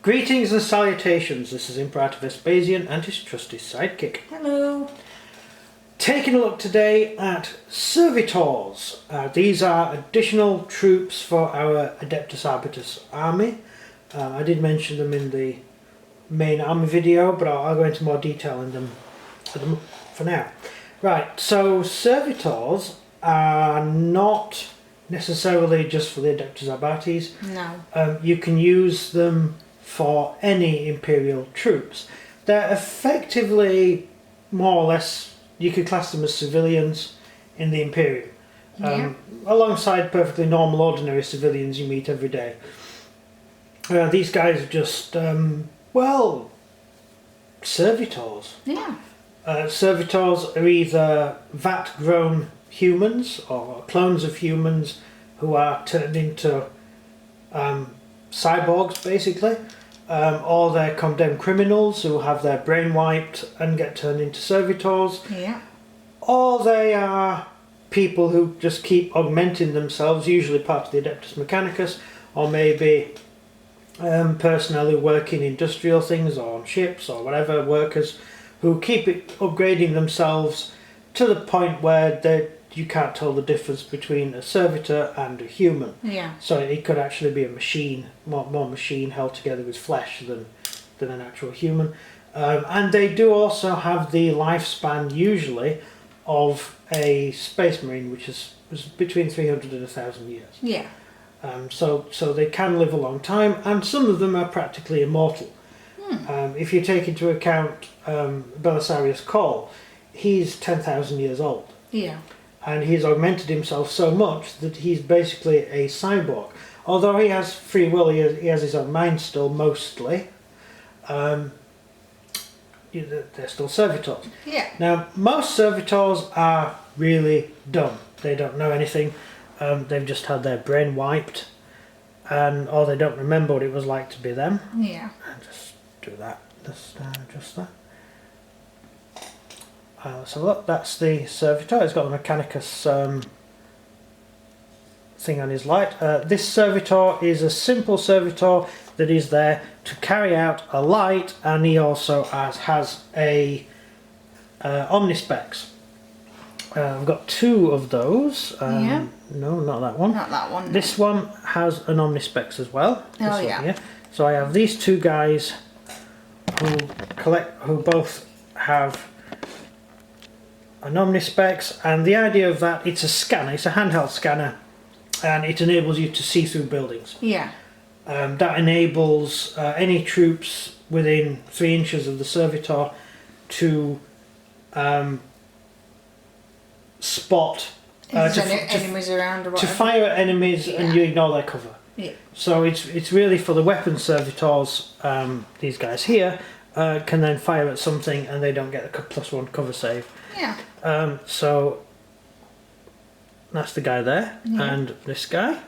Greetings and salutations, this is Imperator Vespasian and his trusty sidekick. Hello. Taking a look today at Servitors. These are additional troops for our Adeptus Arbites army. I did mention them in the main army video, but I'll go into more detail in them for now. Right, so Servitors are not necessarily just for the Adeptus Arbites. No. You can use them for any Imperial troops. They're effectively more or less, you could class them as civilians in the Imperium. Alongside perfectly normal ordinary civilians you meet every day. These guys are just, well, servitors. Yeah. Servitors are either vat-grown humans or clones of humans who are turned into cyborgs, basically. Or they're condemned criminals who have their brain wiped and get turned into servitors. Yeah. Or they are people who just keep augmenting themselves, usually part of the Adeptus Mechanicus, or maybe personnel who work in industrial things or on ships or whatever, workers who keep upgrading themselves to the point where you can't tell the difference between a servitor and a human. Yeah. So it could actually be a machine, more machine held together with flesh than an actual human. And they do also have the lifespan, usually, of a space marine, which is between 300 and 1,000 years. Yeah. So they can live a long time, and some of them are practically immortal. If you take into account Belisarius Cole, he's 10,000 years old. Yeah. And he's augmented himself so much that he's basically a cyborg. Although he has free will, he has his own mind still, mostly. They're still servitors. Yeah. Now, most servitors are really dumb. They don't know anything. They've just had their brain wiped, or they don't remember what it was like to be them. Yeah. And just do that. Just that. So look, that's the servitor. It's got the Mechanicus thing on his light. This servitor is a simple servitor that is there to carry out a light, and he also has a omnispecs. I've got two of those. Yeah. No, not that one. Not that one. This one has an omnispecs as well. Oh yeah. Here. So I have these two guys who both have an omnispecs, and the idea of that, it's a scanner, it's a handheld scanner, and it enables you to see through buildings. Yeah. That enables any troops within 3 inches of the servitor to spot enemies around or whatever. to fire at enemies, and you ignore their cover. Yeah. So it's really for the weapon servitors. These guys here can then fire at something and they don't get a +1 cover save. Yeah. So that's the guy there, and this guy,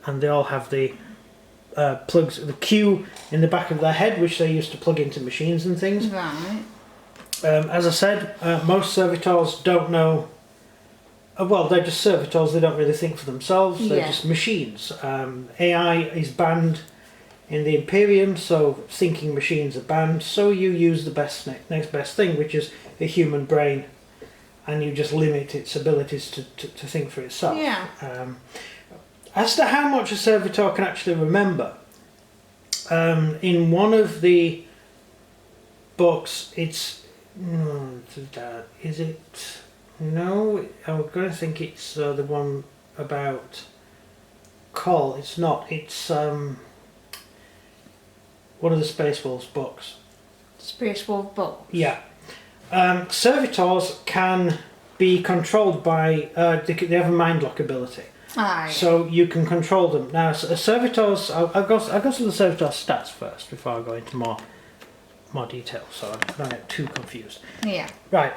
and they all have the plugs, the Q in the back of their head, which they used to plug into machines and things. Right. As I said, most servitors don't know. Well, they're just servitors. They don't really think for themselves. They're just machines. AI is banned in the Imperium, so thinking machines are banned. So you use the next best thing, which is a human brain, and you just limit its abilities to think for itself. Yeah. As to how much a servitor can actually remember, in one of the books, is it? No, I'm going to think it's the one about Cole. It's not. It's one of the Space Wolves books. Space Wolf book. Yeah. Servitors can be controlled by, they have a mind lock ability. Aye. So you can control them. Now, servitors, I'll go to the servitor stats first before I go into more detail, so I don't get too confused. Yeah. Right.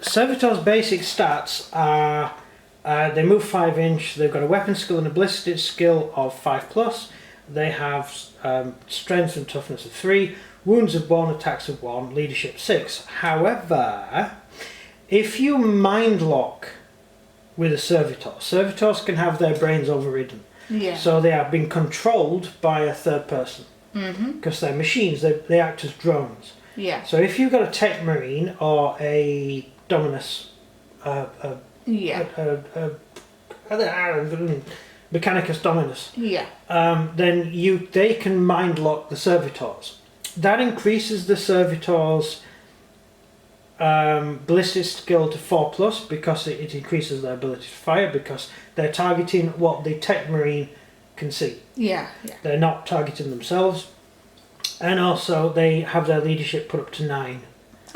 Servitors' basic stats are, they move 5 inch, they've got a weapon skill and a ballistic skill of 5+, they have strength and toughness of 3, wounds of 1, attacks of 1, leadership 6. However, if you mind lock with a servitor, servitors can have their brains overridden. Yeah. So they are being controlled by a third person. Because they're machines, they act as drones. Yeah. So if you've got a tech marine or a Dominus, Mechanicus Dominus, then they can mind lock the Servitors. That increases the Servitors' ballistic skill to 4+, because it increases their ability to fire, because they're targeting what the tech marine can see. Yeah. They're not targeting themselves. And also they have their leadership put up to 9.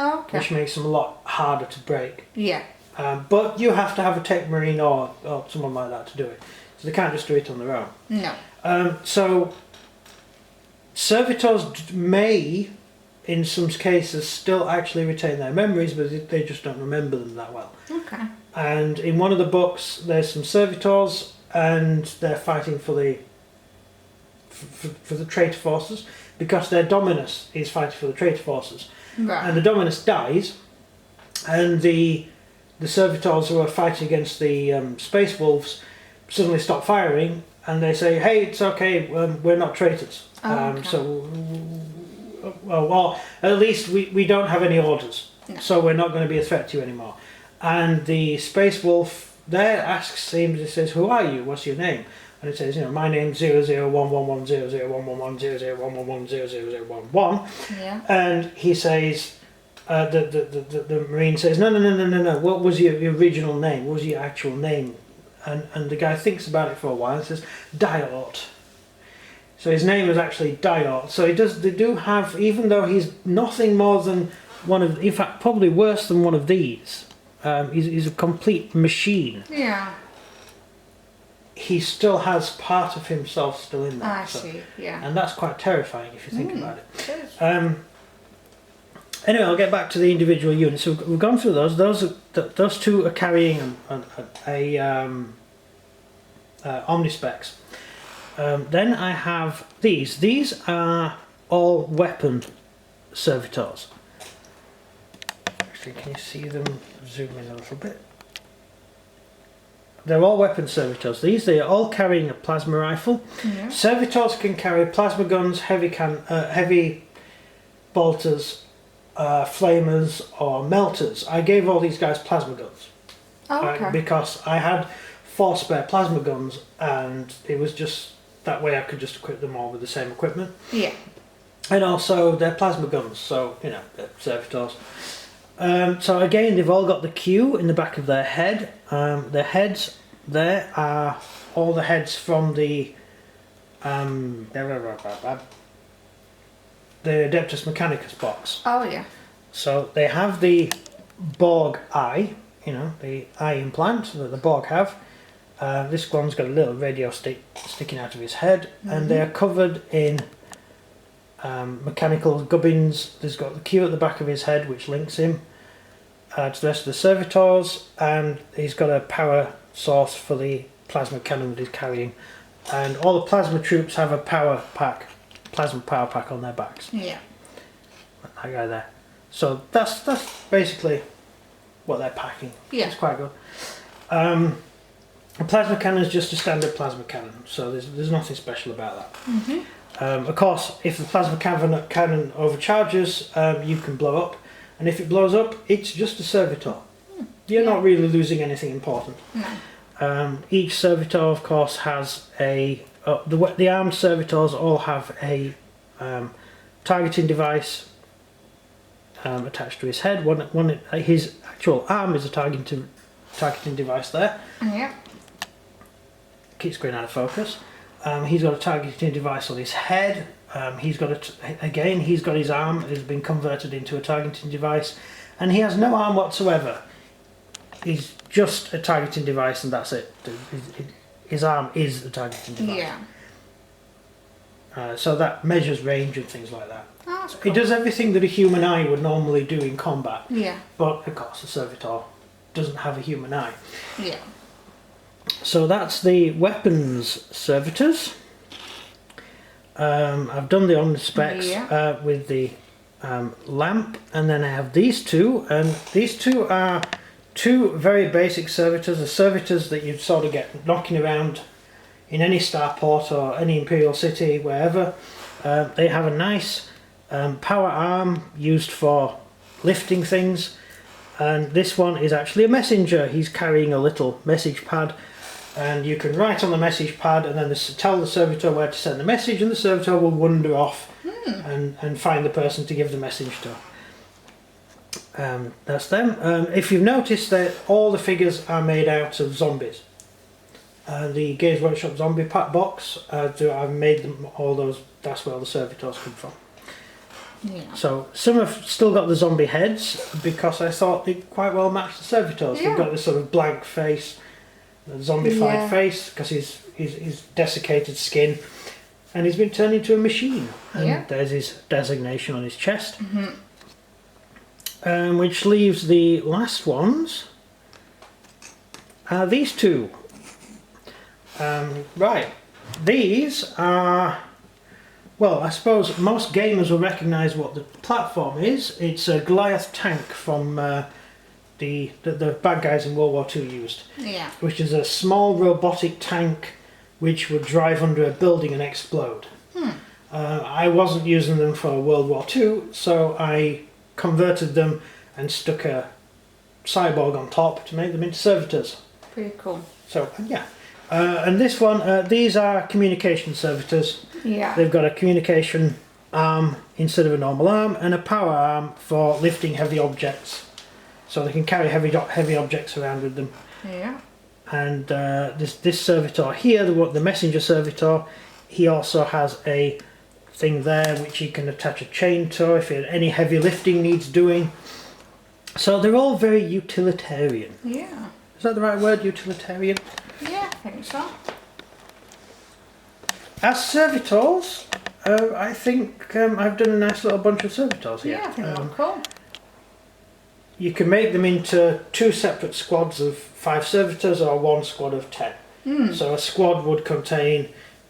Oh, okay. Which makes them a lot harder to break. Yeah. But you have to have a tech marine or someone like that to do it. So they can't just do it on their own. No. So Servitors may, in some cases, still actually retain their memories, but they just don't remember them that well. Okay. And in one of the books, there's some Servitors, and they're fighting for the traitor forces, because their Dominus is fighting for the traitor forces. Right. And the Dominus dies, and the Servitors who are fighting against the Space Wolves suddenly stop firing, and they say, "Hey, it's okay, we're not traitors." Okay. So, well, at least we don't have any orders, so we're not going to be a threat to you anymore. And the Space Wolf there asks him, he says, "Who are you? What's your name?" And it says, my name's 0011001111000011. Yeah. And he says, the Marine says, no. What was your original name? What was your actual name? And the guy thinks about it for a while and says, Diort. So his name is actually Diort. So they do have, even though he's nothing more than one of, in fact, probably worse than one of these. He's a complete machine. Yeah. He still has part of himself still in there. I see, yeah. And that's quite terrifying if you think about it. It is. Anyway, I'll get back to the individual units. So we've gone through those. Those two are carrying a Omnispecs. Then I have these. These are all weapon Servitors. Actually, can you see them? Zoom in a little bit. They're all weapon Servitors. They are all carrying a plasma rifle. Yeah. Servitors can carry plasma guns, heavy bolters, flamers, or melters. I gave all these guys plasma guns. Oh, okay. Because I had 4 spare plasma guns, and it was just that way I could just equip them all with the same equipment. Yeah. And also they're plasma guns, so they're Servitors. So again, they've all got the Q in the back of their head. Their heads there are all the heads from the Adeptus Mechanicus box. Oh, yeah. So they have the Borg eye, the eye implant that the Borg have. This one's got a little radio stick sticking out of his head, and they're covered in mechanical gubbins. There's got the Q at the back of his head, which links him to the rest of the Servitors, and he's got a power source for the plasma cannon that he's carrying. And all the plasma troops have a plasma power pack on their backs. Yeah. That guy there. So that's basically what they're packing. Yeah. It's quite good. A plasma cannon is just a standard plasma cannon, so there's nothing special about that. Of course, if the plasma cannon overcharges, you can blow up, and if it blows up, it's just a Servitor. You're not really losing anything important. No. Each Servitor, of course, has the armed Servitors all have a targeting device attached to his head. His actual arm is a targeting device there. Yeah. Keeps going out of focus. He's got a targeting device on his head. He's got his arm has been converted into a targeting device, and he has no arm whatsoever. He's just a targeting device, and that's it. His arm is a targeting device. Yeah. So that measures range and things like that. Oh, that's cool. It does everything that a human eye would normally do in combat. Yeah. But of course, a Servitor doesn't have a human eye. Yeah. So that's the weapons Servitors. I've done the Omnispecs with the lamp, and then I have these two, and these two are two very basic Servitors. The Servitors that you'd sort of get knocking around, in any starport or any Imperial city, wherever. They have a nice power arm used for lifting things, and this one is actually a messenger. He's carrying a little message pad, and you can write on the message pad and then tell the servitor where to send the message, and the servitor will wander off and find the person to give the message to. That's them. If you've noticed that all the figures are made out of zombies. The Games Workshop zombie pack box, I've made them all those, that's where all the servitors come from. Yeah. So some have still got the zombie heads because I thought they quite well matched the servitors. Yeah. They've got this sort of blank face, the zombified face, because his desiccated skin, and he's been turned into a machine. And there's his designation on his chest. Which leaves the last ones. These two. Right. These are, well, I suppose most gamers will recognise what the platform is. It's a Goliath tank from the bad guys in World War II used. Yeah. Which is a small robotic tank which would drive under a building and explode. I wasn't using them for World War II, so I converted them and stuck a cyborg on top to make them into servitors. Pretty cool. So yeah, and this one, these are communication servitors. Yeah. They've got a communication arm instead of a normal arm, and a power arm for lifting heavy objects, so they can carry heavy objects around with them. Yeah. And this servitor here, the messenger servitor, he also has a thing there which you can attach a chain to if any heavy lifting needs doing. So they're all very utilitarian. Yeah. Is that the right word, utilitarian? Yeah, I think so. As servitors, I think I've done a nice little bunch of servitors here. Yeah, I think they're cool. You can make them into 2 separate squads of 5 servitors or 1 squad of 10. So a squad would contain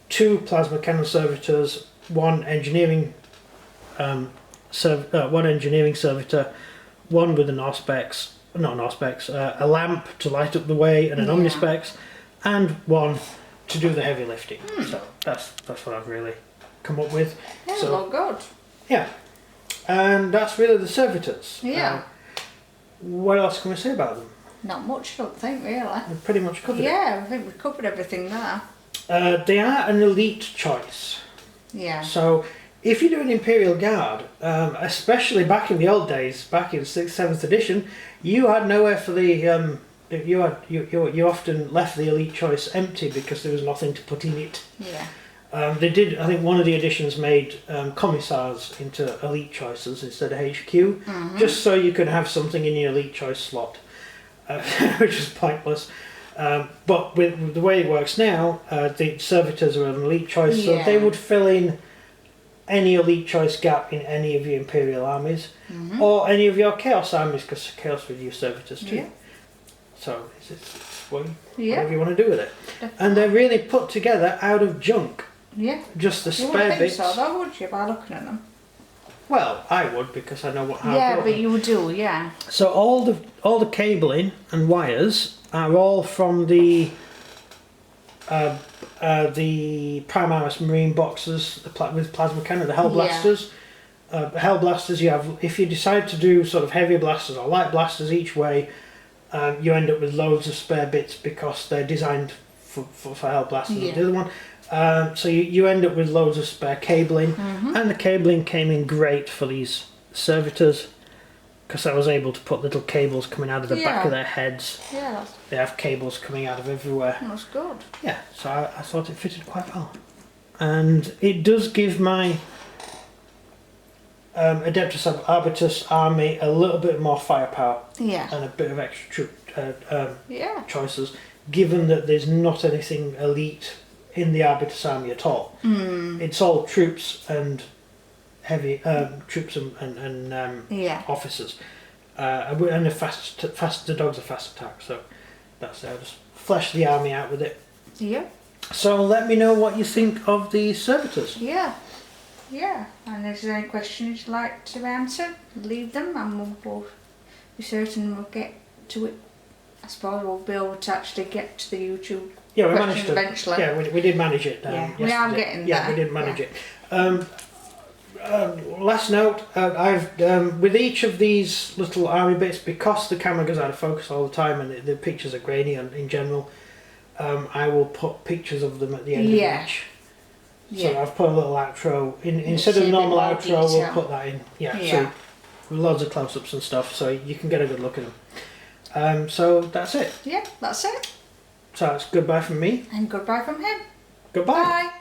2 plasma cannon servitors, 1 engineering servitor, 1 with an Auspex, a lamp to light up the way and an Omnispex, and 1 to do the heavy lifting. So that's what I've really come up with. Yeah, so, they look good. Yeah, and that's really the servitors. Yeah. What else can we say about them? Not much, I don't think, really. We've pretty much covered it. Yeah, I think we've covered everything there. They are an elite choice. Yeah. So if you do an Imperial Guard, especially back in the old days, back in 6th, 7th edition, you had nowhere for the you often left the elite choice empty because there was nothing to put in it. Yeah. They did, I think one of the editions made commissars into elite choices instead of HQ, just so you could have something in your elite choice slot, which is pointless. But with the way it works now, the servitors are an elite choice, so they would fill in any elite choice gap in any of your Imperial armies, or any of your Chaos armies, because Chaos would use servitors too. Yeah. So it's whatever you want to do with it. Definitely. And they're really put together out of junk. Yeah. Just the You spare wouldn't think bits. so, though, would you, by looking at them? Well, I would, because I know what how. Yeah, but you do, yeah. So all the cabling and wires are all from the Primaris Marine boxes with plasma cannon, the Hell Blasters. Hell Blasters, you have, if you decide to do sort of heavy blasters or light blasters each way, you end up with loads of spare bits because they're designed for Hell Blasters. The other one. So you end up with loads of spare cabling, and the cabling came in great for these servitors because I was able to put little cables coming out of the back of their heads. Yeah, They have cables coming out of everywhere. that's good. Yeah, so I thought it fitted quite well. And it does give my Adeptus Arbites army a little bit more firepower and a bit of extra choices, given that there's not anything elite in the Arbites army at all. It's all troops and heavy troops and officers, and the dogs are fast attack. So that's how I just flesh the army out with it. Yeah. So let me know what you think of the servitors. Yeah. Yeah. And if there's any questions you'd like to answer, leave them, and we'll be certain we'll get to it. I suppose we'll be able to actually get to the YouTube Yeah, we questions managed to. eventually. Yeah, we did manage it. We are yesterday. getting Yeah, there. we did manage it. Last note, I've with each of these little army bits, because the camera goes out of focus all the time and the pictures are grainy in general, I will put pictures of them at the end of each. So I've put a little outro instead of the normal outro. We'll put that in. So with loads of close-ups and stuff, so you can get a good look at them. So that's it. Yeah, that's it. So it's goodbye from me. And goodbye from him. Goodbye. Bye.